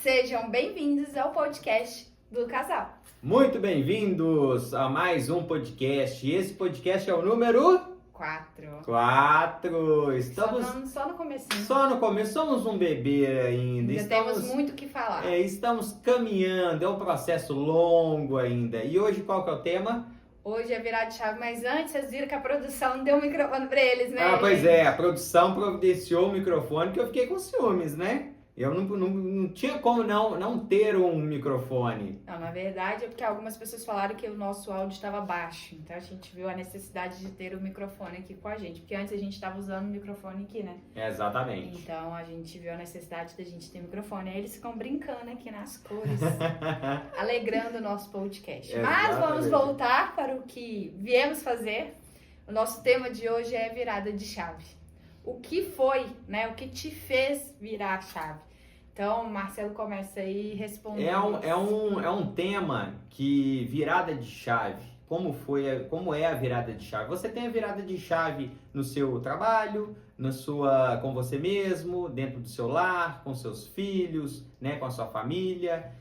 Sejam bem-vindos ao podcast do casal. Muito bem-vindos a mais um podcast. Esse podcast é o número 4. Estamos Só no comecinho. só no começo, somos um bebê ainda. Temos muito o que falar. Estamos caminhando, é um processo longo ainda. E hoje qual que é o tema? Hoje é virar de chave, mas antes vocês viram que a produção deu um microfone pra eles, né? Pois é, a produção providenciou o microfone que eu fiquei com ciúmes, né? Eu não tinha como não ter um microfone. Não, na verdade é porque algumas pessoas falaram que o nosso áudio estava baixo. Então a gente viu a necessidade de ter o microfone aqui com a gente. Porque antes a gente estava usando o microfone aqui, né? Exatamente. Então a gente viu a necessidade da gente ter microfone. Aí eles ficam brincando aqui nas cores, alegrando o nosso podcast. Mas vamos voltar para o que viemos fazer. O nosso tema de hoje é virada de chave. O que foi, né? O que te fez virar a chave? Então, Marcelo começa aí respondendo. É um tema que virada de chave. Como é a virada de chave? Você tem a virada de chave no seu trabalho, com você mesmo, dentro do seu lar, com seus filhos, né, com a sua família.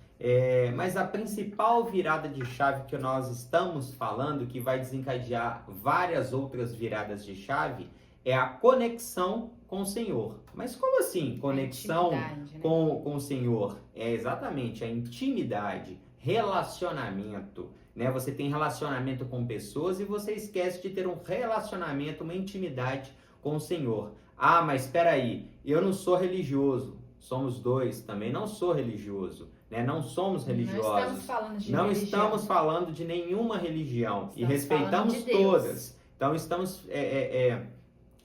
Mas a principal virada de chave que nós estamos falando, que vai desencadear várias outras viradas de chave, é a conexão com o Senhor. Mas como assim? Conexão com o Senhor? É exatamente a intimidade, relacionamento. Né? Você tem relacionamento com pessoas e você esquece de ter um relacionamento, uma intimidade com o Senhor. Ah, mas espera aí, eu não sou religioso. Somos dois, também não sou religioso. Né? Não somos religiosos. Não estamos falando de nenhuma religião. E respeitamos todas. Então estamos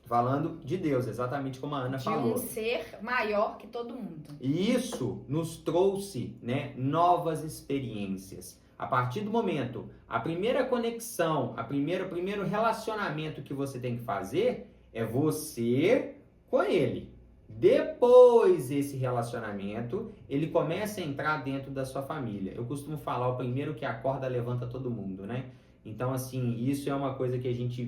falando de Deus, exatamente como a Ana falou. De um ser maior que todo mundo. E isso nos trouxe, né, novas experiências. A partir do momento, a primeira conexão, o primeiro relacionamento que você tem que fazer é você com ele. Depois esse relacionamento, ele começa a entrar dentro da sua família. Eu costumo falar, o primeiro que acorda levanta todo mundo, né? Então, assim, isso é uma coisa que a gente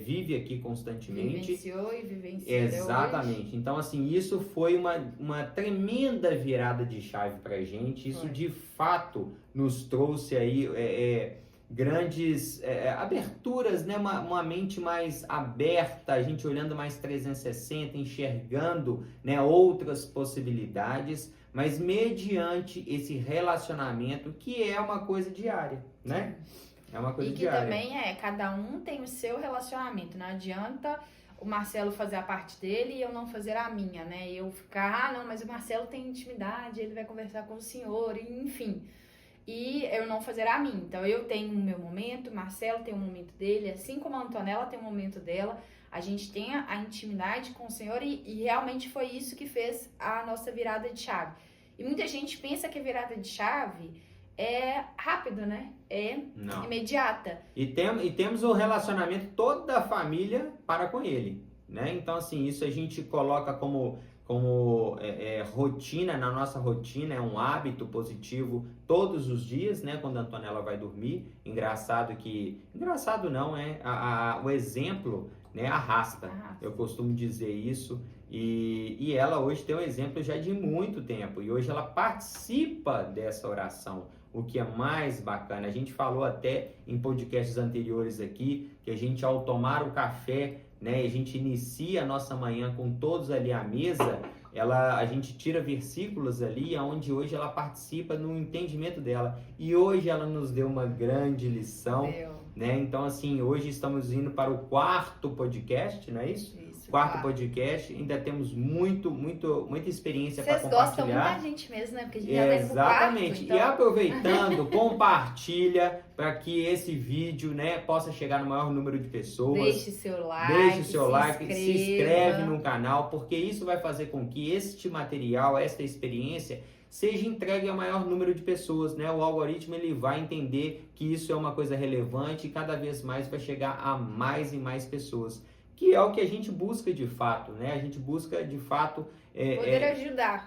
vive aqui constantemente. Vivenciou e vivencia. Exatamente. Hoje. Então, assim, isso foi uma tremenda virada de chave pra gente. Isso, de fato, nos trouxe aí grandes aberturas, né? Uma mente mais aberta, a gente olhando mais 360, enxergando, né, outras possibilidades, mas mediante esse relacionamento que é uma coisa diária, né? É uma coisa diária. E que também cada um tem o seu relacionamento. Não adianta o Marcelo fazer a parte dele e eu não fazer a minha, né? Eu ficar, não, mas o Marcelo tem intimidade, ele vai conversar com o senhor, enfim. E eu não fazer a minha. Então eu tenho o meu momento, o Marcelo tem o momento dele, assim como a Antonella tem o momento dela. A gente tem a intimidade com o senhor e realmente foi isso que fez a nossa virada de chave. E muita gente pensa que a virada de chave é rápido, né? Não. Imediata. E temos o relacionamento toda a família para com ele, né? Então, assim, isso a gente coloca como rotina, na nossa rotina, é um hábito positivo todos os dias, né? Quando a Antonella vai dormir. Engraçado não, o exemplo, né, arrasta. Eu costumo dizer isso. E ela hoje tem um exemplo já de muito tempo. E hoje ela participa dessa oração. O que é mais bacana, a gente falou até em podcasts anteriores aqui, que a gente ao tomar o café, né, a gente inicia a nossa manhã com todos ali à mesa, a gente tira versículos ali, onde hoje ela participa no entendimento dela. E hoje ela nos deu uma grande lição, né? Então, assim, hoje estamos indo para o 4º podcast, não é isso? Isso. 4º podcast, ainda temos muita experiência para compartilhar. Vocês gostam muito da gente mesmo, né? Porque a gente já leva Exatamente. Então... E aproveitando, compartilha para que esse vídeo, né, possa chegar no maior número de pessoas. Deixe seu like, se inscreve no canal, porque isso vai fazer com que este material, esta experiência, seja entregue ao maior número de pessoas, né? O algoritmo ele vai entender que isso é uma coisa relevante e cada vez mais vai chegar a mais e mais pessoas, que é o que a gente busca de fato, né? A gente busca de fato poder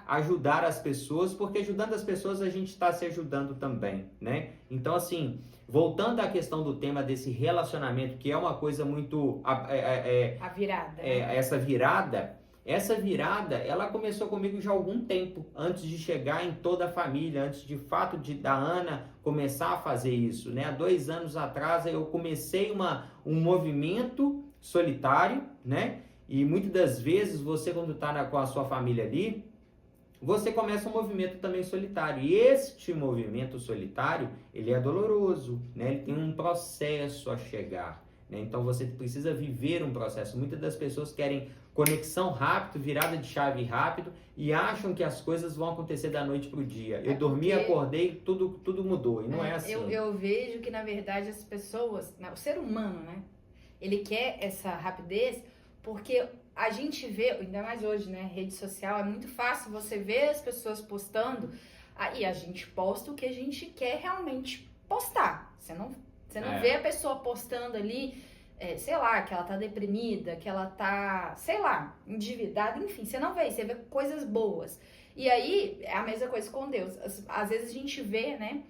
ajudar as pessoas, porque ajudando as pessoas a gente está se ajudando também, né? Então, assim, voltando à questão do tema desse relacionamento, que é uma coisa muito a virada, né? Essa virada, essa virada, ela começou comigo já há algum tempo, antes de chegar em toda a família, antes de fato da Ana começar a fazer isso, né? Há 2 anos atrás eu comecei um movimento solitário, né? E muitas das vezes você, quando está com a sua família ali, você começa um movimento também solitário. E este movimento solitário, ele é doloroso, né? Ele tem um processo a chegar, né? Então você precisa viver um processo. Muitas das pessoas querem conexão rápido, virada de chave rápido e acham que as coisas vão acontecer da noite para o dia. Eu dormi, acordei, tudo mudou. E não é assim. Eu vejo que, na verdade, as pessoas, o ser humano, né? Ele quer essa rapidez porque a gente vê, ainda mais hoje, né? Rede social, é muito fácil você ver as pessoas postando e a gente posta o que a gente quer realmente postar. Você não vê a pessoa postando ali, sei lá, que ela tá deprimida, que ela tá, sei lá, endividada, enfim, você não vê, você vê coisas boas. E aí, é a mesma coisa com Deus. Às vezes a gente vê, né,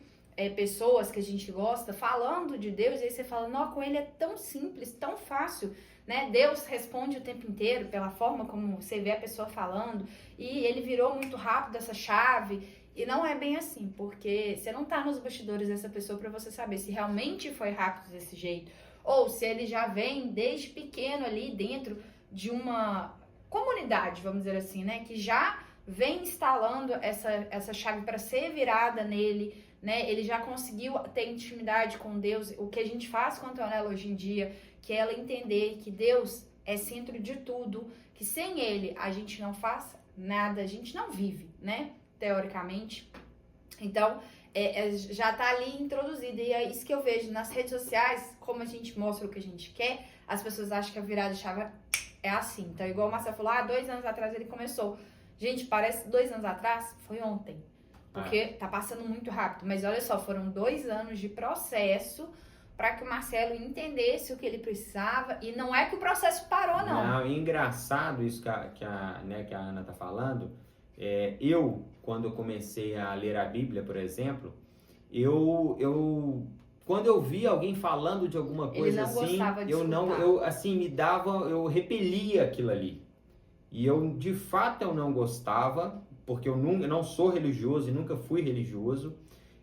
pessoas que a gente gosta falando de Deus, e aí você fala, não, com ele é tão simples, tão fácil, né? Deus responde o tempo inteiro pela forma como você vê a pessoa falando, e ele virou muito rápido essa chave, e não é bem assim, porque você não tá nos bastidores dessa pessoa para você saber se realmente foi rápido desse jeito, ou se ele já vem desde pequeno ali dentro de uma comunidade, vamos dizer assim, né? Que já vem instalando essa chave para ser virada nele, né? Ele já conseguiu ter intimidade com Deus. O que a gente faz com a Antonella hoje em dia, que é ela entender que Deus é centro de tudo, que sem ele a gente não faz nada, a gente não vive, né? Teoricamente. Então, já tá ali introduzido. E é isso que eu vejo nas redes sociais, como a gente mostra o que a gente quer, as pessoas acham que a virada de chave é assim. Então, igual o Marcelo falou, 2 anos atrás ele começou. Gente, parece 2 anos atrás, foi ontem. Porque tá passando muito rápido. Mas olha só, foram 2 anos de processo para que o Marcelo entendesse o que ele precisava. E não é que o processo parou, não. Não, é engraçado isso que a Ana tá falando. Eu, quando eu comecei a ler a Bíblia, por exemplo, quando eu via alguém falando de alguma coisa assim, eu repelia aquilo ali. E de fato eu não gostava, porque eu não sou religioso e nunca fui religioso.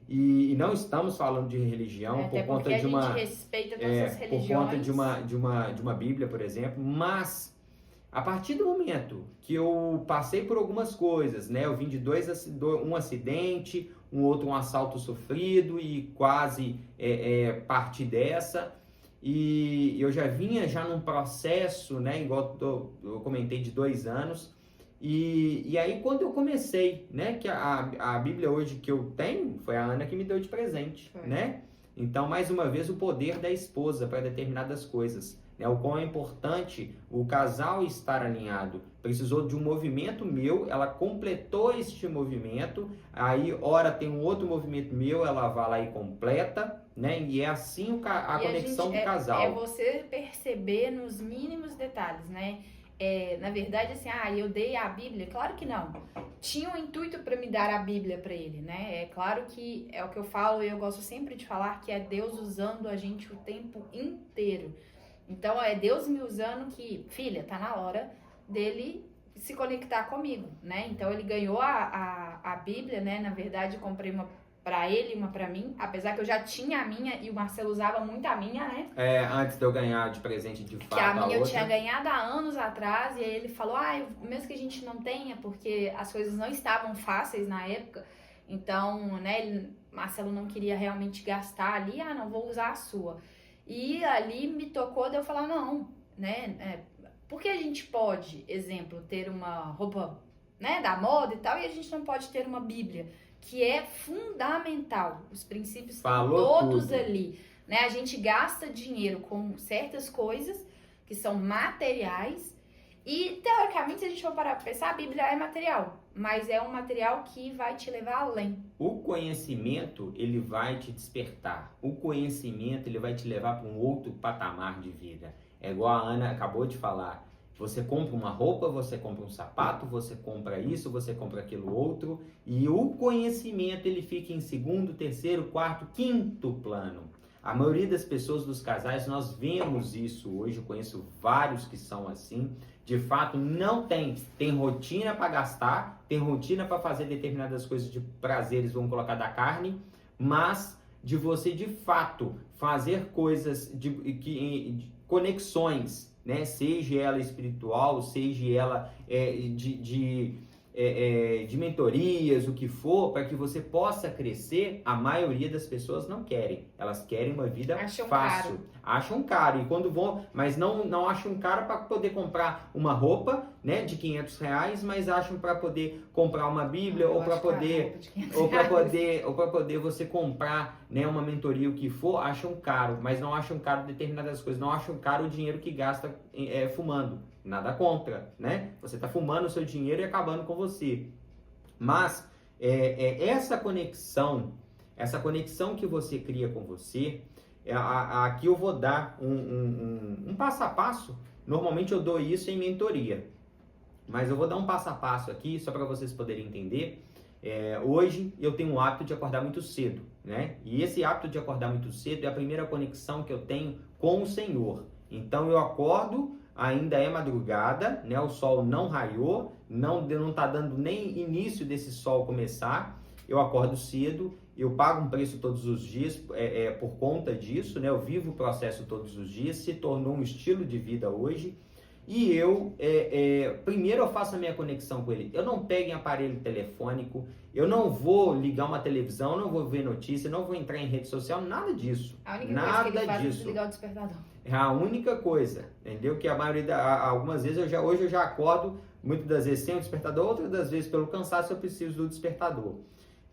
E não estamos falando de religião por conta de uma, a gente respeita todas as religiões. Por conta de uma Bíblia, por exemplo, mas a partir do momento que eu passei por algumas coisas, né? Eu vim de um acidente, um assalto sofrido e quase parti dessa. E eu já vinha num processo, né? Igual eu comentei, de 2 anos. E aí quando eu comecei, né? Que a Bíblia hoje que eu tenho, foi a Ana que me deu de presente, né? Então, mais uma vez, o poder da esposa para determinadas coisas. O quão é importante o casal estar alinhado. Precisou de um movimento meu, ela completou este movimento, aí ora tem um outro movimento meu, ela vai lá e completa, né? E é assim a conexão do casal. É você perceber nos mínimos detalhes, né? Na verdade, assim, eu dei a Bíblia? Claro que não. Tinha um intuito para me dar a Bíblia para ele, né? É claro que é o que eu falo e eu gosto sempre de falar, que é Deus usando a gente o tempo inteiro. Então, é Deus me usando que, filha, tá na hora dele se conectar comigo, né? Então, ele ganhou a Bíblia, né? Na verdade, eu comprei uma pra ele e uma pra mim, apesar que eu já tinha a minha e o Marcelo usava muito a minha, né? Antes de eu ganhar de presente de fato que a minha eu tinha ganhado há anos atrás, e aí ele falou, mesmo que a gente não tenha, porque as coisas não estavam fáceis na época, então, né, Marcelo não queria realmente gastar ali, não vou usar a sua. E ali me tocou de eu falar, não, né, porque a gente pode, exemplo, ter uma roupa, né, da moda e tal, e a gente não pode ter uma Bíblia, que é fundamental, os princípios estão todos tudo ali, né? A gente gasta dinheiro com certas coisas que são materiais e, teoricamente, se a gente for parar para pensar, a Bíblia é material, mas é um material que vai te levar além. O conhecimento, ele vai te despertar. O conhecimento, ele vai te levar para um outro patamar de vida. É igual a Ana acabou de falar. Você compra uma roupa, você compra um sapato, você compra isso, você compra aquilo outro. E o conhecimento, ele fica em 2º, 3º, 4º, 5º plano. A maioria das pessoas, dos casais, nós vemos isso hoje. Eu conheço vários que são assim. de fato não tem rotina para gastar, tem rotina para fazer determinadas coisas de prazeres, vamos colocar da carne, mas de você de fato fazer coisas de conexões, né? Seja ela espiritual, seja ela de mentorias, o que for, para que você possa crescer. A maioria das pessoas não querem. Elas querem uma vida fácil. Acham caro. E quando vão, mas não acham caro para poder comprar uma roupa, né, de R$500, mas acham para poder comprar uma Bíblia ou para poder você comprar, né, uma mentoria, o que for, acham caro, mas não acham caro determinadas coisas, não acham caro o dinheiro que gasta fumando. Nada contra, né? Você está fumando o seu dinheiro e acabando com você. Mas essa conexão que você cria com você, aqui eu vou dar um passo a passo. Normalmente eu dou isso em mentoria, mas eu vou dar um passo a passo aqui só para vocês poderem entender. Hoje eu tenho o hábito de acordar muito cedo, né? E esse hábito de acordar muito cedo é a primeira conexão que eu tenho com o Senhor. Então eu acordo, ainda é madrugada, né? O sol não raiou, não tá dando nem início desse sol começar. Eu acordo cedo, eu pago um preço todos os dias por conta disso, né? Eu vivo o processo todos os dias, se tornou um estilo de vida hoje. E eu, primeiro eu faço a minha conexão com ele. Eu não pego em aparelho telefônico, eu não vou ligar uma televisão, não vou ver notícia, não vou entrar em rede social, nada disso. A única coisa que ele faz é desligar o despertador. É a única coisa, entendeu? Que a maioria, algumas vezes, hoje eu já acordo, muitas das vezes sem o despertador, outras das vezes pelo cansaço eu preciso do despertador.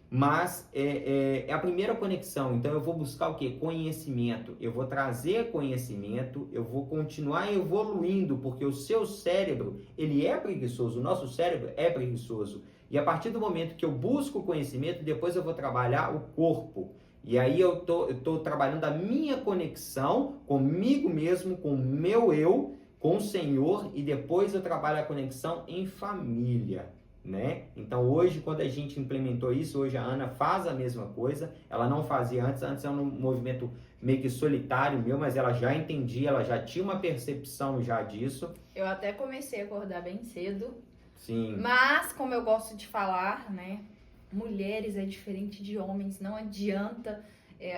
Mas é a primeira conexão, então eu vou buscar o quê? Conhecimento. Eu vou trazer conhecimento, eu vou continuar evoluindo, porque o seu cérebro, ele é preguiçoso, o nosso cérebro é preguiçoso. E a partir do momento que eu busco conhecimento, depois eu vou trabalhar o corpo. E aí eu tô trabalhando a minha conexão comigo mesmo, com o meu eu, com o Senhor, e depois eu trabalho a conexão em família. Né? Então hoje, quando a gente implementou isso, hoje a Ana faz a mesma coisa, ela não fazia antes era um movimento meio que solitário meu, mas ela já entendia, ela já tinha uma percepção já disso. Eu até comecei a acordar bem cedo. Sim. Mas, como eu gosto de falar, né, mulheres é diferente de homens, não adianta,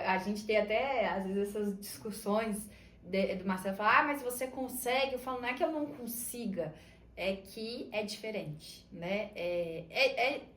a gente tem até, às vezes, essas discussões do Marcelo falar, mas você consegue, eu falo, não é que eu não consiga, é que é diferente, né?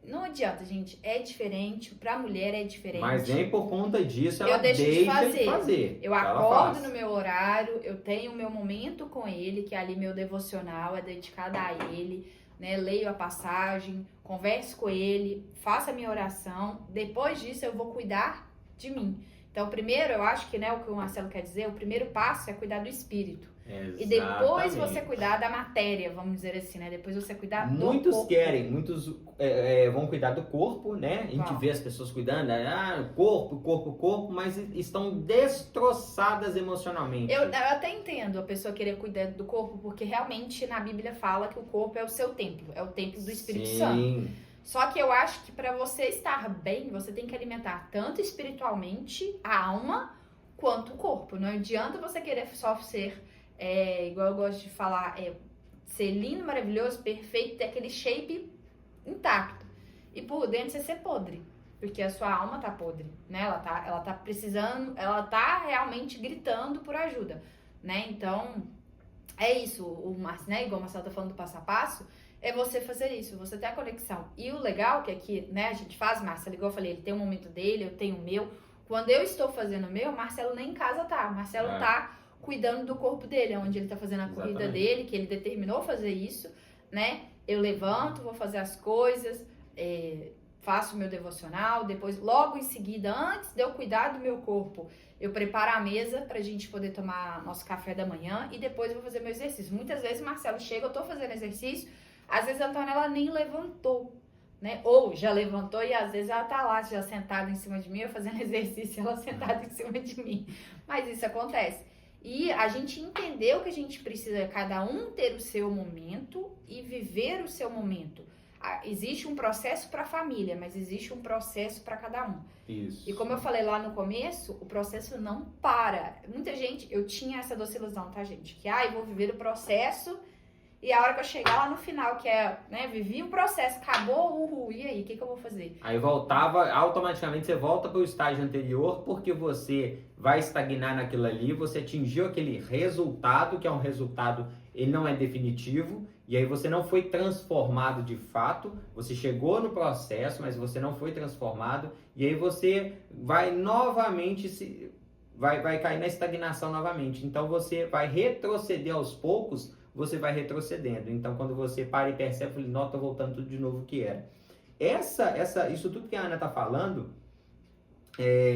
Não adianta, gente. É diferente. Pra mulher é diferente. Mas nem por conta disso ela deixo de fazer. Eu acordo no meu horário, eu tenho o meu momento com ele, que é ali meu devocional, é dedicado a ele, né? Leio a passagem, converso com ele, faço a minha oração. Depois disso eu vou cuidar de mim. Então, primeiro, eu acho que, né, o que o Marcelo quer dizer, o primeiro passo é cuidar do espírito. Exatamente. E depois você cuidar da matéria, vamos dizer assim, né? Depois você cuidar do corpo. Muitos vão cuidar do corpo, né? A gente vê as pessoas cuidando, corpo, mas estão destroçadas emocionalmente. Eu até entendo a pessoa querer cuidar do corpo, porque realmente na Bíblia fala que o corpo é o seu templo, é o templo do Espírito Santo. Só que eu acho que para você estar bem, você tem que alimentar tanto espiritualmente a alma quanto o corpo. Não adianta você querer só ser, igual eu gosto de falar, ser lindo, maravilhoso, perfeito, ter aquele shape intacto. E por dentro você ser podre. Porque a sua alma tá podre, né? Ela tá precisando, ela tá realmente gritando por ajuda, né? Então, é isso. Né? Igual o Marcelo tá falando do passo a passo, é você fazer isso, você ter a conexão. E o legal que aqui, né, a gente faz, Marcelo, igual eu falei, ele tem um momento dele, eu tenho o meu. Quando eu estou fazendo o meu, o Marcelo nem em casa tá. O Marcelo tá cuidando do corpo dele, onde ele tá fazendo a corrida dele, que ele determinou fazer isso, né? Eu levanto, vou fazer as coisas, faço o meu devocional, depois, logo em seguida, antes de eu cuidar do meu corpo, eu preparo a mesa pra gente poder tomar nosso café da manhã e depois eu vou fazer meu exercício. Muitas vezes o Marcelo chega, eu tô fazendo exercício, às vezes a Antônia, ela nem levantou, né? Ou já levantou e às vezes ela tá lá, já sentada em cima de mim, eu fazendo exercício, ela sentada em cima de mim. Mas isso acontece. E a gente entendeu que a gente precisa, cada um ter o seu momento e viver o seu momento. Existe um processo para a família, mas existe um processo para cada um. Isso. E como eu falei lá no começo, o processo não para. Muita gente, eu tinha essa doce ilusão, tá, gente? Que, eu vou viver o processo E a hora que eu chegar lá no final, que é, né, vivi o processo, acabou, e aí, o que eu vou fazer? Aí automaticamente você volta para o estágio anterior, porque você vai estagnar naquilo ali, você atingiu aquele resultado, que é um resultado, ele não é definitivo, e aí você não foi transformado de fato, você chegou no processo, mas você não foi transformado, e aí você vai novamente, vai cair na estagnação novamente. Então você vai retroceder aos poucos, você vai retrocedendo. Então quando você para e percebe, não, tô voltando tudo de novo o que era. Isso tudo que a Ana está falando,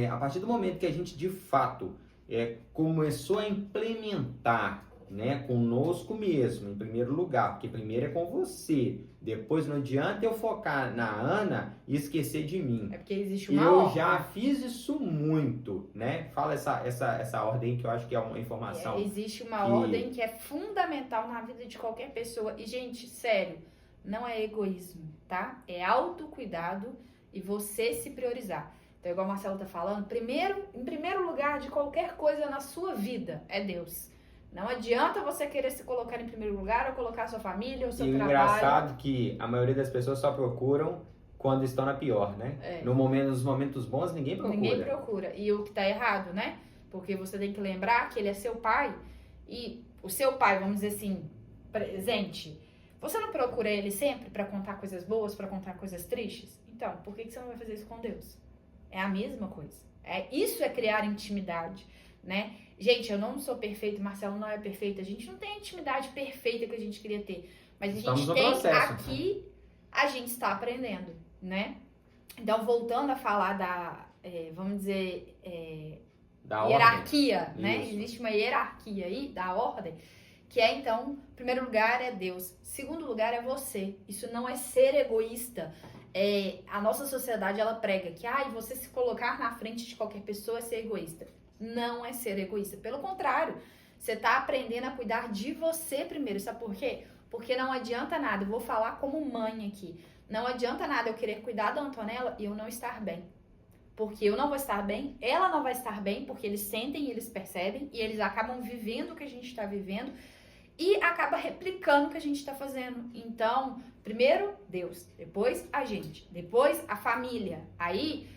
a partir do momento que a gente de fato começou a implementar, né, conosco mesmo, em primeiro lugar, porque primeiro é com você, depois não adianta eu focar na Ana e esquecer de mim. É porque existe uma ordem. Eu já fiz isso muito, né? Fala essa ordem que eu acho que é uma informação. Existe uma ordem que é fundamental na vida de qualquer pessoa. E, gente, sério, não é egoísmo, tá? É autocuidado e você se priorizar. Então, igual o Marcelo tá falando, em primeiro lugar de qualquer coisa na sua vida é Deus. Não adianta você querer se colocar em primeiro lugar ou colocar a sua família ou seu trabalho. E o engraçado é que a maioria das pessoas só procuram quando estão na pior, né? Nos momentos bons, ninguém procura. Ninguém procura. E o que tá errado, né? Porque você tem que lembrar que ele é seu pai. E o seu pai, vamos dizer assim, presente. Você não procura ele sempre para contar coisas boas, para contar coisas tristes? Então, por que você não vai fazer isso com Deus? É a mesma coisa. Isso é criar intimidade, né? Gente, eu não sou perfeito, Marcelo não é perfeito. A gente não tem a intimidade perfeita que a gente queria ter. Mas a gente tem aqui, a gente está aprendendo, né? Então, voltando a falar vamos dizer, da hierarquia, ordem, né? Isso. Existe uma hierarquia aí da ordem, que é, então, primeiro lugar é Deus, segundo lugar é você. Isso não é ser egoísta. A nossa sociedade, ela prega que você se colocar na frente de qualquer pessoa é ser egoísta. Não é ser egoísta. Pelo contrário, você está aprendendo a cuidar de você primeiro. Sabe por quê? Porque não adianta nada, eu vou falar como mãe aqui, não adianta nada eu querer cuidar da Antonella e eu não estar bem. Porque eu não vou estar bem, ela não vai estar bem, porque eles sentem, eles percebem e eles acabam vivendo o que a gente está vivendo e acaba replicando o que a gente está fazendo. Então, primeiro Deus, depois a gente, depois a família. Aí,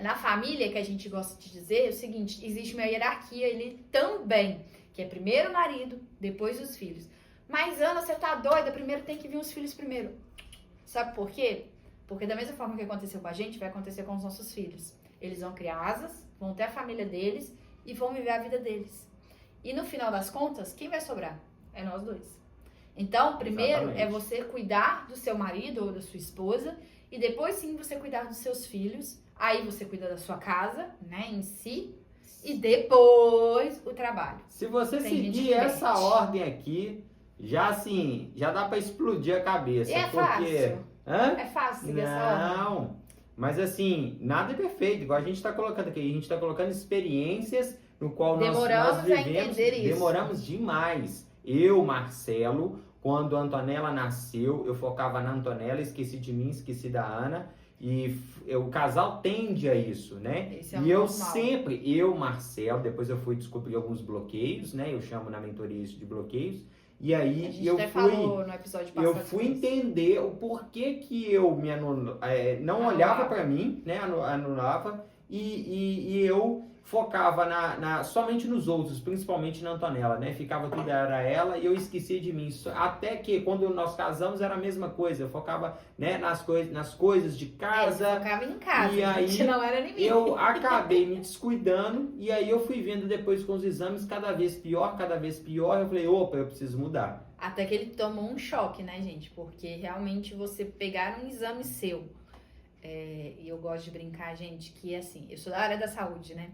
na família, que a gente gosta de dizer, é o seguinte, existe uma hierarquia ali também, que é primeiro o marido, depois os filhos. Mas, Ana, você tá doida? Primeiro tem que vir os filhos primeiro. Sabe por quê? Porque da mesma forma que aconteceu com a gente, vai acontecer com os nossos filhos. Eles vão criar asas, vão ter a família deles e vão viver a vida deles. E no final das contas, quem vai sobrar? É nós dois. Então, primeiro é você cuidar do seu marido ou da sua esposa e depois sim você cuidar dos seus filhos. Aí você cuida da sua casa, né, em si, e depois o trabalho. Se você seguir essa ordem aqui, já dá pra explodir a cabeça. É fácil. É fácil seguir essa ordem. Não, mas assim, nada é perfeito. Igual a gente tá colocando aqui, a gente tá colocando experiências no qual nós vivemos. A entender isso. Demoramos demais. Eu, Marcelo, quando a Antonella nasceu, eu focava na Antonella, esqueci de mim, esqueci da Ana. E o casal tende a isso, né? E eu sempre, Marcelo, depois eu fui descobrir alguns bloqueios, né? Eu chamo na mentoria isso de bloqueios. E aí eu fui entender o porquê que eu me não olhava para mim, né? Anulava e eu focava somente nos outros, principalmente na Antonella, né? Ficava tudo era ela e eu esqueci de mim. Até que quando nós casamos era a mesma coisa. Eu focava, né, nas coisas de casa. Eu focava em casa, e aí não era em mim. Eu acabei me descuidando e aí eu fui vendo depois com os exames cada vez pior. Eu falei, opa, eu preciso mudar. Até que ele tomou um choque, né, gente? Porque realmente você pegar um exame seu. E eu gosto de brincar, gente, que assim, eu sou da área da saúde, né?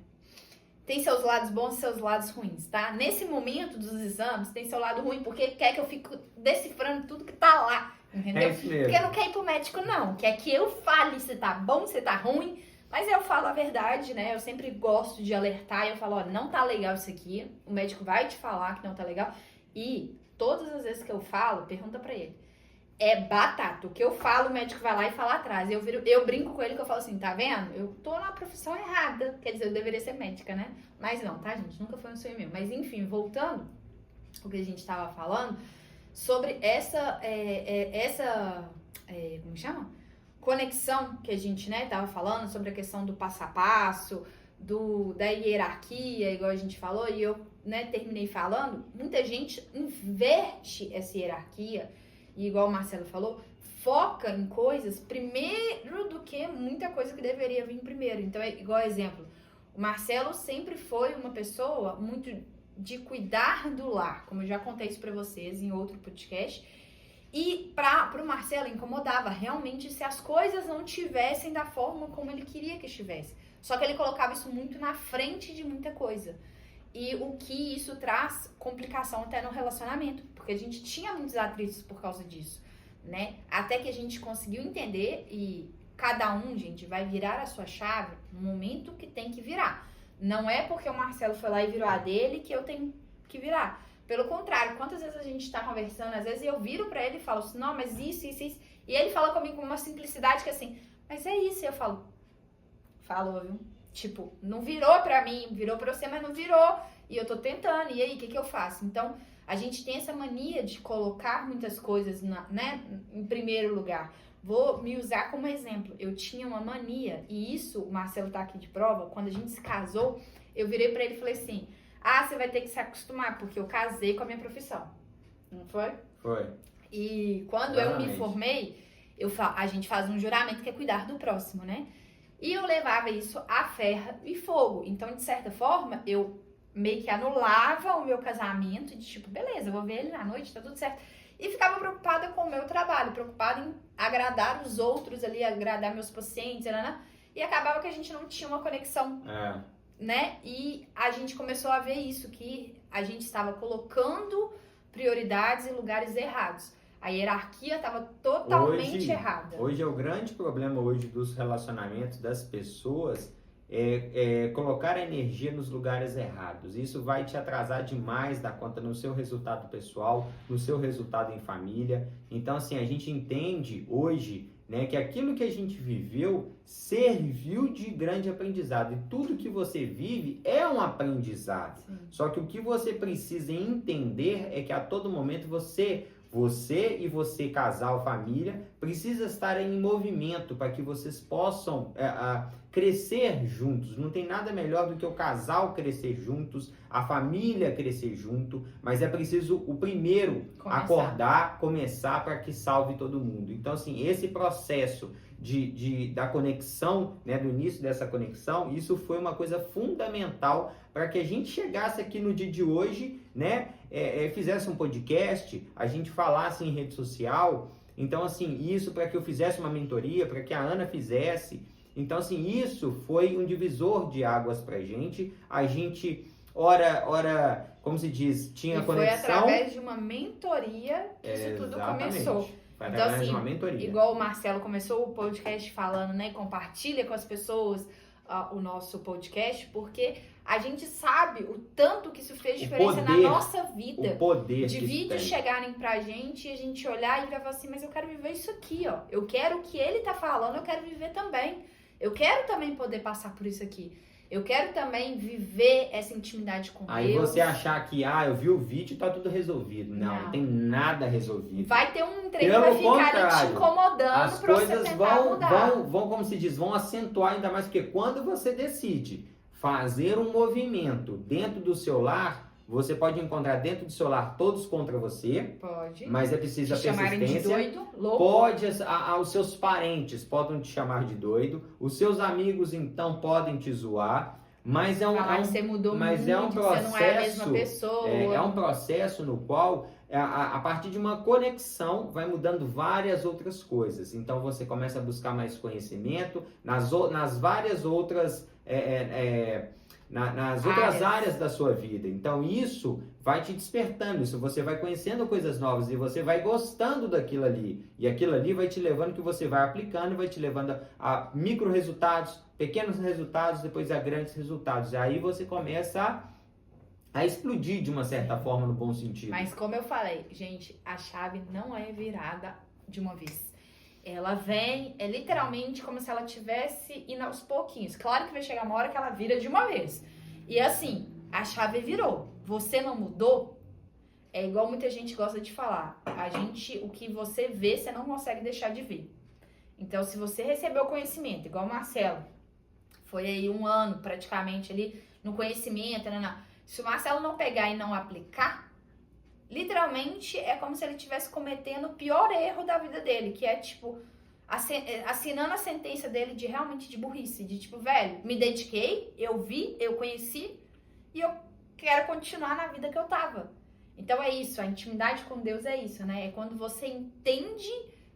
Tem seus lados bons e seus lados ruins, tá? Nesse momento dos exames, tem seu lado ruim, porque quer que eu fique decifrando tudo que tá lá, entendeu? É isso mesmo. Porque não quer ir pro médico, não. Quer que eu fale se tá bom, se tá ruim. Mas eu falo a verdade, né? Eu sempre gosto de alertar. Eu falo, ó, não tá legal isso aqui. O médico vai te falar que não tá legal. E todas as vezes que eu falo, pergunta pra ele. É batata. O que eu falo, o médico vai lá e fala atrás. Eu brinco com ele que eu falo assim, tá vendo? Eu tô na profissão errada. Quer dizer, eu deveria ser médica, né? Mas não, tá, gente? Nunca foi um sonho meu. Mas enfim, voltando ao que a gente tava falando, sobre como chama? Conexão que a gente, né, tava falando, sobre a questão do passo a passo, da hierarquia, igual a gente falou, e eu, né, terminei falando, muita gente inverte essa hierarquia, e igual o Marcelo falou, foca em coisas primeiro do que muita coisa que deveria vir primeiro. Então, é igual exemplo, o Marcelo sempre foi uma pessoa muito de cuidar do lar, como eu já contei isso pra vocês em outro podcast, e pro Marcelo incomodava realmente se as coisas não tivessem da forma como ele queria que estivesse. Só que ele colocava isso muito na frente de muita coisa. E o que isso traz complicação até no relacionamento, porque a gente tinha muitos atritos por causa disso, né? Até que a gente conseguiu entender e cada um, gente, vai virar a sua chave no momento que tem que virar. Não é porque o Marcelo foi lá e virou a dele que eu tenho que virar. Pelo contrário, quantas vezes a gente tá conversando, às vezes eu viro pra ele e falo assim, não, mas isso. E ele fala comigo com uma simplicidade que assim, mas é isso. E eu falo, falou, viu? Tipo, não virou pra mim, virou pra você, mas não virou. E eu tô tentando, e aí, o que eu faço? Então, a gente tem essa mania de colocar muitas coisas, né, em primeiro lugar. Vou me usar como exemplo. Eu tinha uma mania, e isso, o Marcelo tá aqui de prova, quando a gente se casou, eu virei pra ele e falei assim, você vai ter que se acostumar, porque eu casei com a minha profissão. Não foi? Foi. E quando eu me formei, a gente faz um juramento que é cuidar do próximo, né? E eu levava isso a ferro e fogo. Então, de certa forma, eu meio que anulava o meu casamento, de tipo, beleza, eu vou ver ele na noite, tá tudo certo. E ficava preocupada com o meu trabalho, preocupada em agradar os outros ali, agradar meus pacientes, né? E acabava que a gente não tinha uma conexão, né? E a gente começou a ver isso, que a gente estava colocando prioridades em lugares errados. A hierarquia estava totalmente errada. Hoje é o grande problema hoje dos relacionamentos das pessoas é colocar a energia nos lugares errados. Isso vai te atrasar demais da conta no seu resultado pessoal, no seu resultado em família. Então, assim, a gente entende hoje, né, que aquilo que a gente viveu serviu de grande aprendizado. E tudo que você vive é um aprendizado. Sim. Só que o que você precisa entender é que a todo momento você e você, casal, família, precisa estar em movimento para que vocês possam crescer juntos. Não tem nada melhor do que o casal crescer juntos, a família crescer junto, mas é preciso o primeiro acordar, começar para que salve todo mundo. Então, assim, esse processo da conexão, né, do início dessa conexão, isso foi uma coisa fundamental para que a gente chegasse aqui no dia de hoje, né, fizesse um podcast, a gente falasse em rede social. Então, assim, isso para que eu fizesse uma mentoria, para que a Ana fizesse. Então, assim, isso foi um divisor de águas pra gente. A gente, ora, como se diz, tinha conexão. Foi através de uma mentoria que isso tudo começou. Foi através então, assim, de uma mentoria. Igual o Marcelo começou o podcast falando, né, compartilha com as pessoas o nosso podcast, porque a gente sabe o tanto que isso fez diferença na nossa vida. O poder de vídeos chegarem pra gente e a gente olhar e falar assim, mas eu quero viver isso aqui, ó. Eu quero o que ele tá falando, eu quero viver também. Eu quero também poder passar por isso aqui. Eu quero também viver essa intimidade com Deus. Aí você achar que, eu vi o vídeo e tá tudo resolvido. Não tem nada resolvido. Vai ter um trem que vai ficar ali te incomodando. As coisas vão, como se diz, vão acentuar ainda mais, porque quando você decide fazer um movimento dentro do seu lar, você pode encontrar dentro do seu lar todos contra você. Pode. Mas é preciso a persistência. De doido, louco. Pode, os seus parentes podem te chamar de doido. Os seus amigos, então, podem te zoar. Mas você mudou muito, é um processo, você não é a mesma pessoa. É um processo no qual, a partir de uma conexão, vai mudando várias outras coisas. Então, você começa a buscar mais conhecimento nas várias outras... nas outras áreas da sua vida. Então isso vai te despertando, isso você vai conhecendo coisas novas e você vai gostando daquilo ali. E aquilo ali vai te levando, que você vai aplicando, vai te levando a micro resultados, pequenos resultados, depois a grandes resultados. E aí você começa a explodir de uma certa forma, no bom sentido. Mas como eu falei, gente, a chave não é virada de uma vez. Ela vem, é literalmente como se ela tivesse indo aos pouquinhos. Claro que vai chegar uma hora que ela vira de uma vez. E assim, a chave virou. Você não mudou, é igual muita gente gosta de falar. O que você vê, você não consegue deixar de ver. Então, se você recebeu conhecimento, igual o Marcelo, foi aí 1 ano praticamente ali no conhecimento, se o Marcelo não pegar e não aplicar, literalmente é como se ele estivesse cometendo o pior erro da vida dele, que é tipo, assinando a sentença dele de realmente de burrice, de tipo, velho, me dediquei, eu vi, eu conheci e eu quero continuar na vida que eu tava. Então é isso, a intimidade com Deus é isso, né? É quando você entende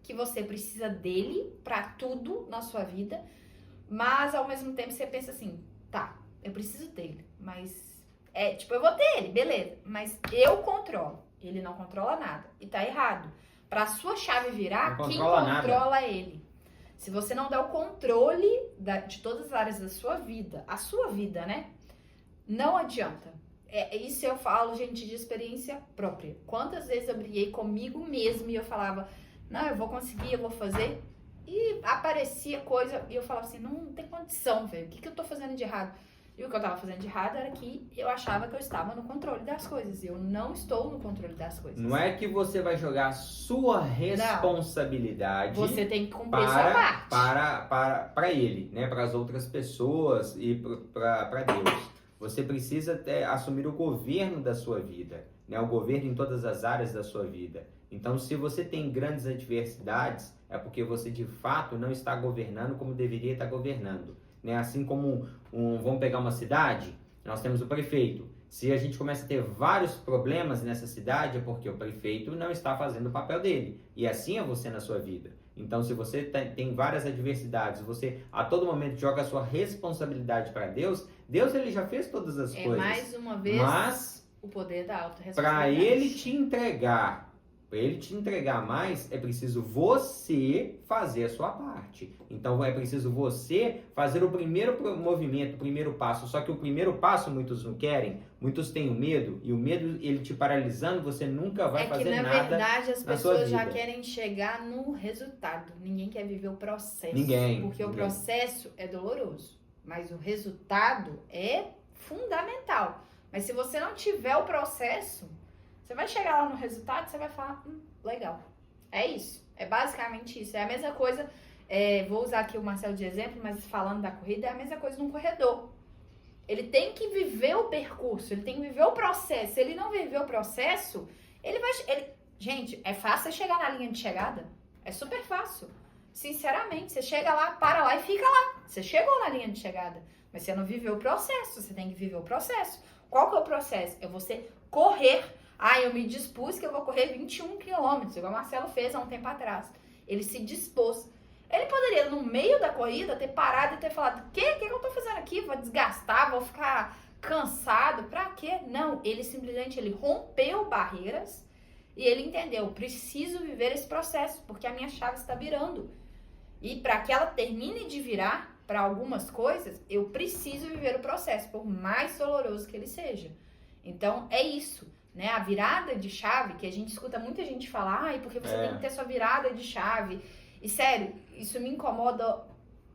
que você precisa dele pra tudo na sua vida, mas ao mesmo tempo você pensa assim, tá, eu preciso dele, mas eu vou ter ele, beleza, mas eu controlo, ele não controla nada e tá errado. Pra sua chave virar, quem controla é ele. Se você não dá o controle de todas as áreas da sua vida, a sua vida, né? Não adianta. Isso eu falo, gente, de experiência própria. Quantas vezes eu briguei comigo mesma e eu falava, não, eu vou conseguir, eu vou fazer. E aparecia coisa e eu falava assim, não tem condição, velho. O que eu tô fazendo de errado? E o que eu tava fazendo de errado era que eu achava que eu estava no controle das coisas. Eu não estou no controle das coisas. Não é que você vai jogar a sua responsabilidade. Não. Você tem que cumprir sua parte. Para ele, né? Para as outras pessoas e para Deus. Você precisa assumir o governo da sua vida, né? O governo em todas as áreas da sua vida. Então, se você tem grandes adversidades, é porque você de fato não está governando como deveria estar governando. Né? Assim como vamos pegar uma cidade, nós temos o prefeito. Se a gente começa a ter vários problemas nessa cidade, é porque o prefeito não está fazendo o papel dele. E assim é você na sua vida. Então, se você tem várias adversidades, você a todo momento joga a sua responsabilidade para Deus, Deus ele já fez todas as coisas. Mais uma vez, mas o poder da autorresponsabilidade. Para ele te entregar mais, é preciso você fazer a sua parte. Então, é preciso você fazer o primeiro movimento, o primeiro passo. Só que o primeiro passo muitos não querem, muitos têm o medo, e o medo, ele te paralisando, você nunca vai fazer nada. É que, na verdade, as pessoas já querem chegar no resultado. Ninguém quer viver o processo. Porque o processo é doloroso, mas o resultado é fundamental. Mas se você não tiver o processo, você vai chegar lá no resultado e você vai falar, legal. É isso. É basicamente isso. É a mesma coisa, vou usar aqui o Marcelo de exemplo, mas falando da corrida, é a mesma coisa num corredor. Ele tem que viver o percurso, ele tem que viver o processo. Se ele não viver o processo, gente, é fácil você chegar na linha de chegada? É super fácil. Sinceramente, você chega lá, para lá e fica lá. Você chegou na linha de chegada, mas você não viveu o processo. Você tem que viver o processo. Qual que é o processo? É você correr. Eu me dispus que eu vou correr 21 quilômetros, igual o Marcelo fez há um tempo atrás. Ele se dispôs. Ele poderia, no meio da corrida, ter parado e ter falado, o que eu tô fazendo aqui? Vou desgastar, vou ficar cansado, pra quê? Não, ele simplesmente rompeu barreiras e ele entendeu, preciso viver esse processo, porque a minha chave está virando. E para que ela termine de virar para algumas coisas, eu preciso viver o processo, por mais doloroso que ele seja. Então, é isso. Né, a virada de chave, que a gente escuta muita gente falar, porque você tem que ter sua virada de chave. E sério, isso me incomoda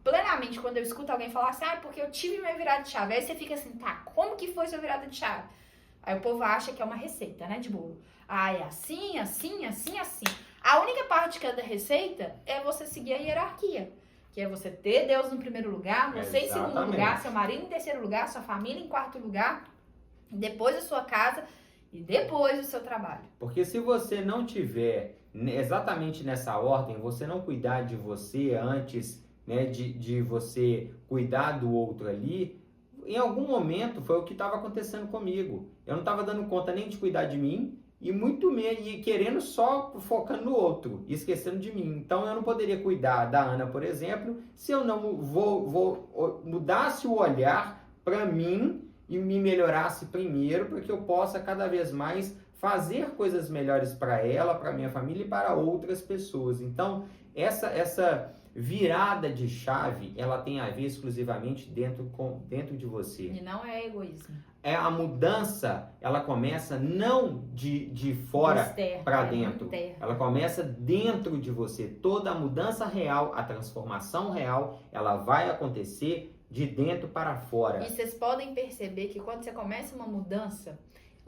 plenamente quando eu escuto alguém falar assim, porque eu tive minha virada de chave. Aí você fica assim, tá, como que foi sua virada de chave? Aí o povo acha que é uma receita, né, de bolo. É assim, assim, assim, assim. A única parte que é da receita é você seguir a hierarquia. Que é você ter Deus no primeiro lugar, você em segundo lugar, seu marido em terceiro lugar, sua família em quarto lugar, depois a sua casa e depois o seu trabalho. Porque se você não tiver exatamente nessa ordem, você não cuidar de você antes, né, de você cuidar do outro ali, em algum momento foi o que estava acontecendo comigo. Eu não estava dando conta nem de cuidar de mim e muito menos, e querendo só focando no outro, e esquecendo de mim. Então eu não poderia cuidar da Ana, por exemplo, se eu não mudasse o olhar para mim e me melhorasse primeiro, para que eu possa cada vez mais fazer coisas melhores para ela, para minha família e para outras pessoas. Então, essa virada de chave, ela tem a ver exclusivamente dentro de você. E não é egoísmo. A mudança, ela começa não de fora para dentro. Ela começa dentro de você. Toda a mudança real, a transformação real, ela vai acontecer de dentro para fora. E vocês podem perceber que quando você começa uma mudança,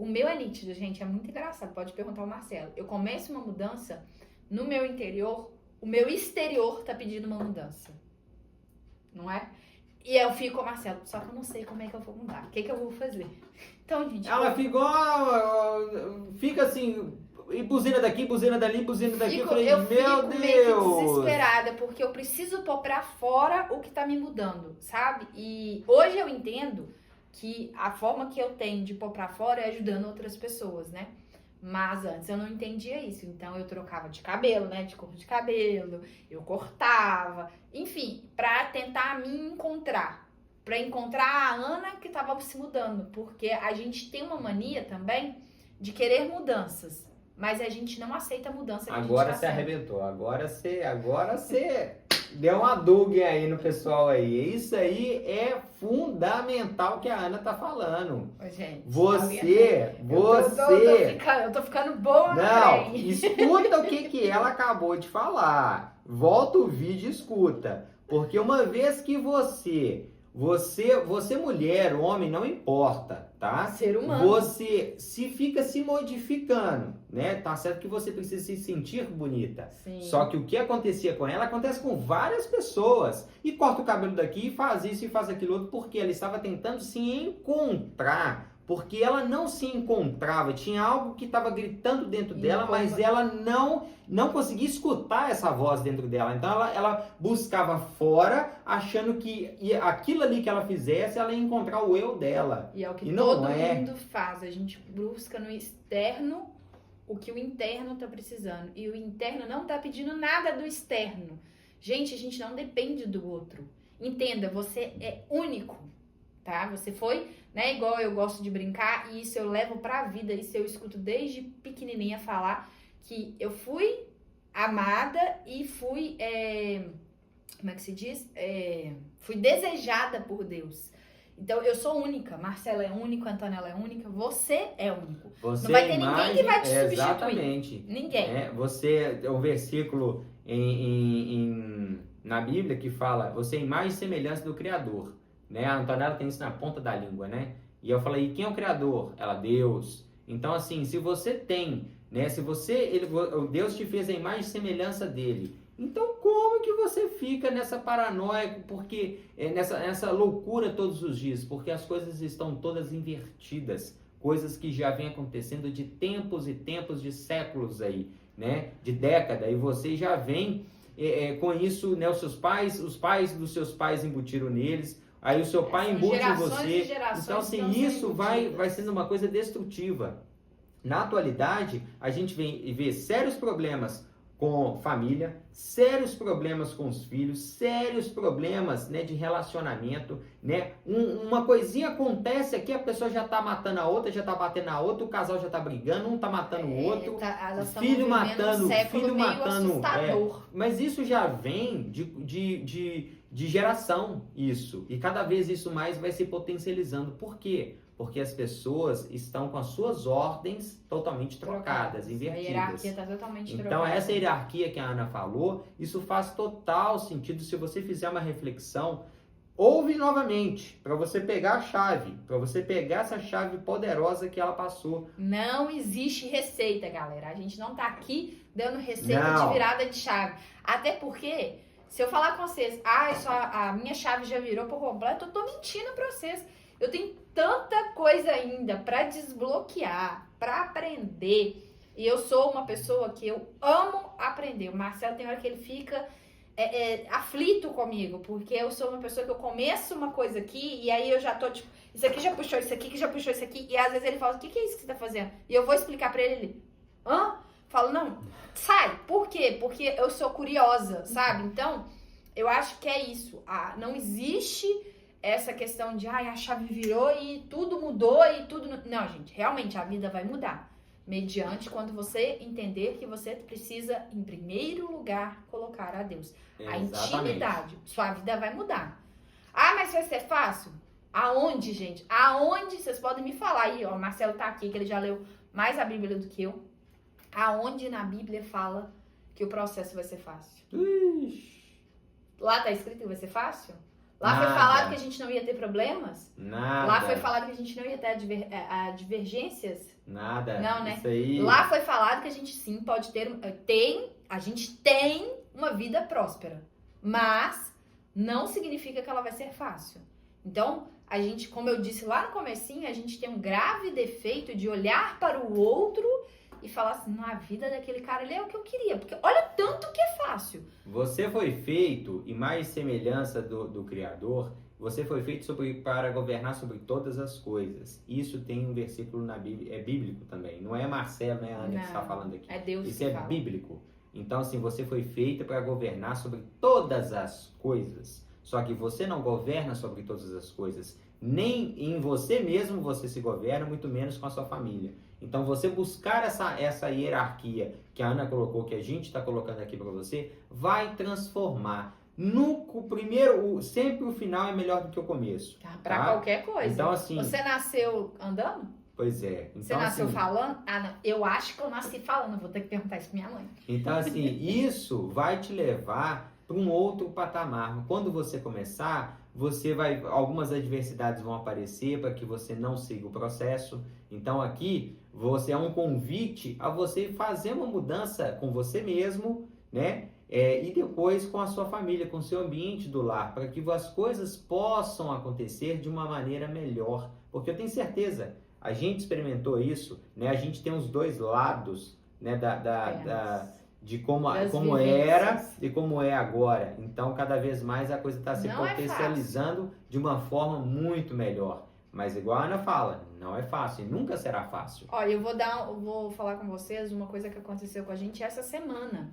O meu é nítido, gente, é muito engraçado. Pode perguntar ao Marcelo. Eu começo uma mudança no meu interior, o meu exterior tá pedindo uma mudança. Não é? E eu fico com o Marcelo, só que eu não sei como é que eu vou mudar. O que eu vou fazer? Então, gente... Ela fica assim, e buzina daqui, buzina dali, buzina daqui. Eu falei, eu fico meu meio que Deus! desesperada, porque eu preciso pôr pra fora o que tá me mudando, sabe? E hoje eu entendo que a forma que eu tenho de pôr pra fora é ajudando outras pessoas, né? Mas antes eu não entendia isso, então eu trocava de cabelo, né? De cor de cabelo, eu cortava, enfim, pra tentar me encontrar. Pra encontrar a Ana que tava se mudando, porque a gente tem uma mania também de querer mudanças, mas a gente não aceita a mudança que Agora a gente você tá sendo. arrebentou, agora você deu uma dúvida aí no pessoal aí. Isso aí é fundamental que a Ana tá falando. Ô, gente, eu tô ficando boa, Não, escuta o que ela acabou de falar. Volta o vídeo e escuta. Porque uma vez que você mulher, homem, não importa, tá? Ser humano. Você fica se modificando, né? Tá certo que você precisa se sentir bonita. Sim. Só que o que acontecia com ela, acontece com várias pessoas. E corta o cabelo daqui, e faz isso e faz aquilo outro, porque ela estava tentando se encontrar. Porque ela não se encontrava, tinha algo que estava gritando dentro dela, mas ela não conseguia escutar essa voz dentro dela. Então ela buscava fora, achando que aquilo ali que ela fizesse, ela ia encontrar o eu dela. E é o que todo mundo faz, a gente busca no externo o que o interno tá precisando. E o interno não tá pedindo nada do externo. Gente, a gente não depende do outro. Entenda, você é único, tá? Você foi... né? Igual eu gosto de brincar, e isso eu levo pra vida, isso eu escuto desde pequenininha falar, que eu fui amada e fui, como é que se diz? Fui desejada por Deus. Então, eu sou única, Marcela é única, Antonella é única, você é único. Você não vai ter ninguém que vai te substituir. Exatamente. Ninguém. Um versículo na Bíblia que fala, você é imagem e semelhança do Criador. Né? A Antonella tem isso na ponta da língua, né? E eu falei, quem é o Criador? Ela, Deus. Então, assim, se você tem, né? Se Deus te fez a imagem e semelhança dele. Então, como que você fica nessa paranoia? Porque nessa loucura todos os dias? Porque as coisas estão todas invertidas. Coisas que já vem acontecendo de tempos e tempos, de séculos aí, né? De década. E você já vem com isso, né? Os pais dos seus pais embutiram neles. Aí o seu pai embute em você. Então, assim, isso vai sendo uma coisa destrutiva. Na atualidade, a gente vê sérios problemas com família, sérios problemas com os filhos, sérios problemas, né, de relacionamento, né? Uma coisinha acontece aqui, a pessoa já tá matando a outra, já tá batendo a outra, o casal já tá brigando, um tá matando o outro, filho matando, mas isso já vem de geração, isso. E cada vez isso mais vai se potencializando. Por quê? Porque as pessoas estão com as suas ordens totalmente trocadas, invertidas. A hierarquia está totalmente trocada. Então, essa hierarquia que a Ana falou, isso faz total sentido se você fizer uma reflexão. Ouve novamente, para você pegar a chave, para você pegar essa chave poderosa que ela passou. Não existe receita, galera. A gente não tá aqui dando receita de virada de chave. Até porque... se eu falar com vocês, a minha chave já virou por completo, eu tô mentindo pra vocês. Eu tenho tanta coisa ainda pra desbloquear, pra aprender. E eu sou uma pessoa que eu amo aprender. O Marcelo tem hora que ele fica aflito comigo, porque eu sou uma pessoa que eu começo uma coisa aqui e aí eu já tô tipo, isso aqui já puxou isso aqui, que já puxou isso aqui. E às vezes ele fala, o que é isso que você tá fazendo? E eu vou explicar pra ele, falo, não, sai. Por quê? Porque eu sou curiosa, sabe? Então, eu acho que é isso. Não existe essa questão de, a chave virou e tudo mudou e tudo... Não, gente, realmente a vida vai mudar. Mediante quando você entender que você precisa, em primeiro lugar, colocar a Deus. A intimidade. Sua vida vai mudar. Mas vai ser fácil? Aonde, gente? Aonde? Vocês podem me falar aí, ó. O Marcelo tá aqui, que ele já leu mais a Bíblia do que eu. Aonde na Bíblia fala que o processo vai ser fácil? Ixi. Lá tá escrito que vai ser fácil? Lá foi Nada. falado que a gente não ia ter problemas? Nada. Lá foi falado que a gente não ia ter divergências? Nada. Não, né? Isso aí. Lá foi falado que a gente sim pode ter, a gente tem uma vida próspera, mas não significa que ela vai ser fácil. Então, a gente, como eu disse lá no comecinho, a gente tem um grave defeito de olhar para o outro e falar assim, a vida daquele cara ali é o que eu queria, porque olha tanto que é fácil. Você foi feito, e mais semelhança do Criador, você foi feito para governar sobre todas as coisas. Isso tem um versículo na Bíblia, é bíblico também. Não é Marcelo, não é a Ana que está falando aqui. É Deus Isso que é fala. bíblico. Então, assim, você foi feito para governar sobre todas as coisas. Só que você não governa sobre todas as coisas. Nem em você mesmo você se governa, muito menos com a sua família. Então, você buscar essa hierarquia que a Ana colocou, que a gente está colocando aqui para você, vai transformar. Sempre o final é melhor do que o começo. Para tá? qualquer coisa. Então, assim... Você nasceu andando? Pois é. Então, Você nasceu assim, falando? Ah, não. Eu acho que eu nasci falando. Vou ter que perguntar isso pra minha mãe. Então, assim, isso vai te levar para um outro patamar. Quando você começar, algumas adversidades vão aparecer para que você não siga o processo. Então, aqui, você é um convite a você fazer uma mudança com você mesmo, né? E depois com a sua família, com o seu ambiente do lar, para que as coisas possam acontecer de uma maneira melhor. Porque eu tenho certeza, a gente experimentou isso, né? A gente tem os dois lados, né? De como era e como é agora. Então, cada vez mais a coisa está se potencializando de uma forma muito melhor. Mas igual a Ana fala, não é fácil e nunca será fácil. Olha, eu vou falar com vocês uma coisa que aconteceu com a gente essa semana.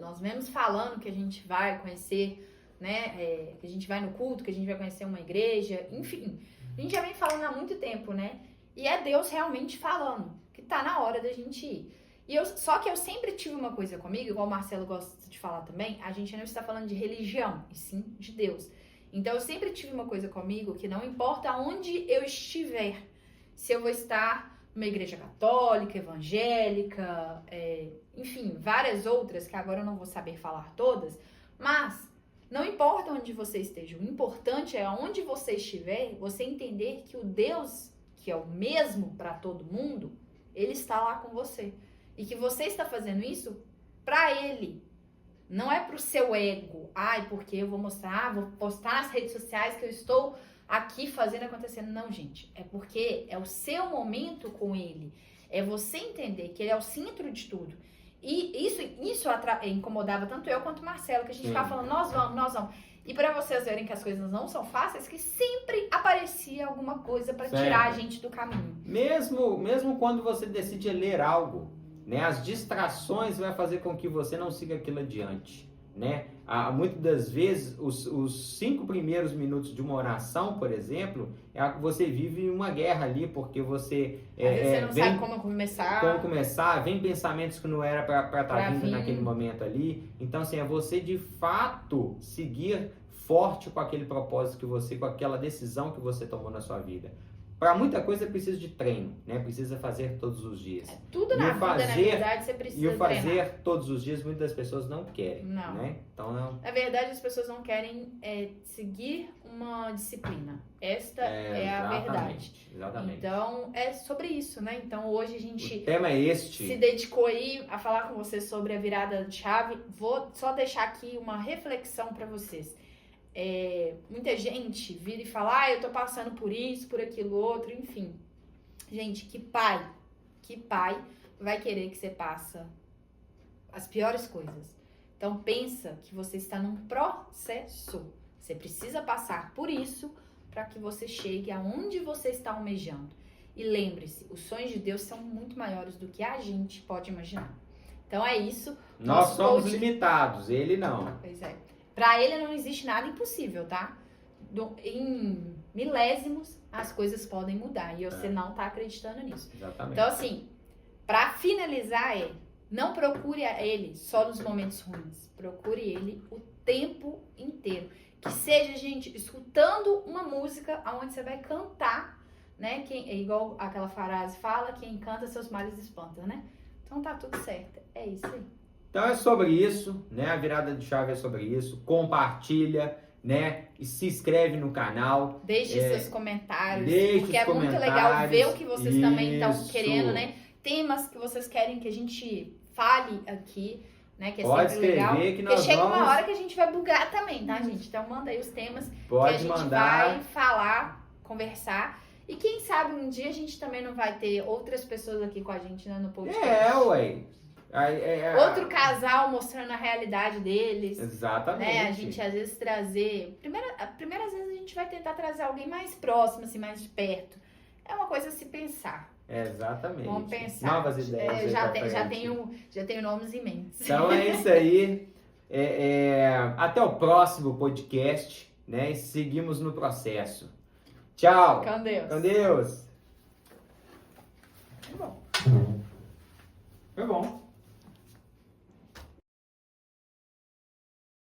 Nós mesmos falando que a gente vai conhecer, né? Que a gente vai no culto, que a gente vai conhecer uma igreja, enfim. A gente já vem falando há muito tempo, né? E é Deus realmente falando, que tá na hora da gente ir. Só que eu sempre tive uma coisa comigo, igual o Marcelo gosta de falar também, a gente não está falando de religião, e sim de Deus. Então eu sempre tive uma coisa comigo que não importa onde eu estiver, se eu vou estar numa igreja católica, evangélica, enfim, várias outras, que agora eu não vou saber falar todas, mas não importa onde você esteja, o importante é onde você estiver, você entender que o Deus, que é o mesmo para todo mundo, ele está lá com você. E que você está fazendo isso para ele. Não é pro seu ego. Porque eu vou postar nas redes sociais que eu estou aqui fazendo acontecer. Não, gente. É porque é o seu momento com ele. É você entender que ele é o centro de tudo. E isso incomodava tanto eu quanto o Marcelo, que a gente ficava falando, nós vamos. E para vocês verem que as coisas não são fáceis, que sempre aparecia alguma coisa para tirar a gente do caminho. Mesmo quando você decide ler algo, né? As distrações vai fazer com que você não siga aquilo adiante, né? Muitas das vezes, os 5 primeiros minutos de uma oração, por exemplo, você vive uma guerra ali, porque você... Às vezes você não sabe como começar. Vem pensamentos que não era para estar vindo naquele momento ali. Então, assim, é você de fato seguir forte com aquele propósito com aquela decisão que você tomou na sua vida. Para muita coisa precisa de treino, né? Precisa fazer todos os dias. Tudo na vida, na verdade, você precisa treinar. E o fazer todos os dias, muitas das pessoas não querem. Não. Né? Então, não. Na verdade, as pessoas não querem seguir uma disciplina. Esta é a verdade. Exatamente. Então, é sobre isso, né? Então, hoje a gente o tema é este. Se dedicou aí a falar com vocês sobre a virada de chave. Vou só deixar aqui uma reflexão para vocês. Muita gente vira e fala, eu tô passando por isso, por aquilo outro, enfim. Gente, que pai vai querer que você passe as piores coisas? Então pensa que você está num processo. Você precisa passar por isso para que você chegue aonde você está almejando. E lembre-se, os sonhos de Deus são muito maiores do que a gente pode imaginar. Então é isso. Nós somos limitados, ele não. Pois é. Para ele não existe nada impossível, tá? Em milésimos, as coisas podem mudar. E você não tá acreditando nisso. Exatamente. Então, assim, para finalizar não procure ele só nos momentos ruins. Procure ele o tempo inteiro. Que seja, gente, escutando uma música onde você vai cantar, né? Igual aquela frase fala, quem canta seus males espanta, né? Então tá tudo certo. É isso aí. Então é sobre isso, né? A virada de chave é sobre isso. Compartilha, né? E se inscreve no canal. Deixe seus comentários, Deixe porque os é muito legal comentários. ver o que vocês também estão Isso. querendo, né? Temas que vocês querem que a gente fale aqui, né? Que é Pode sempre legal. escrever que Porque nós chega vamos... uma hora que a gente vai bugar também, tá, gente? Então manda aí os temas que a Pode gente mandar. vai falar, conversar. E quem sabe um dia a gente também não vai ter outras pessoas aqui com a gente, né, no podcast. Ué. Outro casal mostrando a realidade deles. Exatamente. Né? A gente às vezes trazer. Primeiras vezes a gente vai tentar trazer alguém mais próximo, assim, mais de perto. É uma coisa a se pensar. Exatamente. Vamos pensar. Novas ideias. Já tenho nomes em mente. Então é isso aí. Até o próximo podcast, né? E seguimos no processo. Tchau. Com Deus. Com Deus. Foi bom.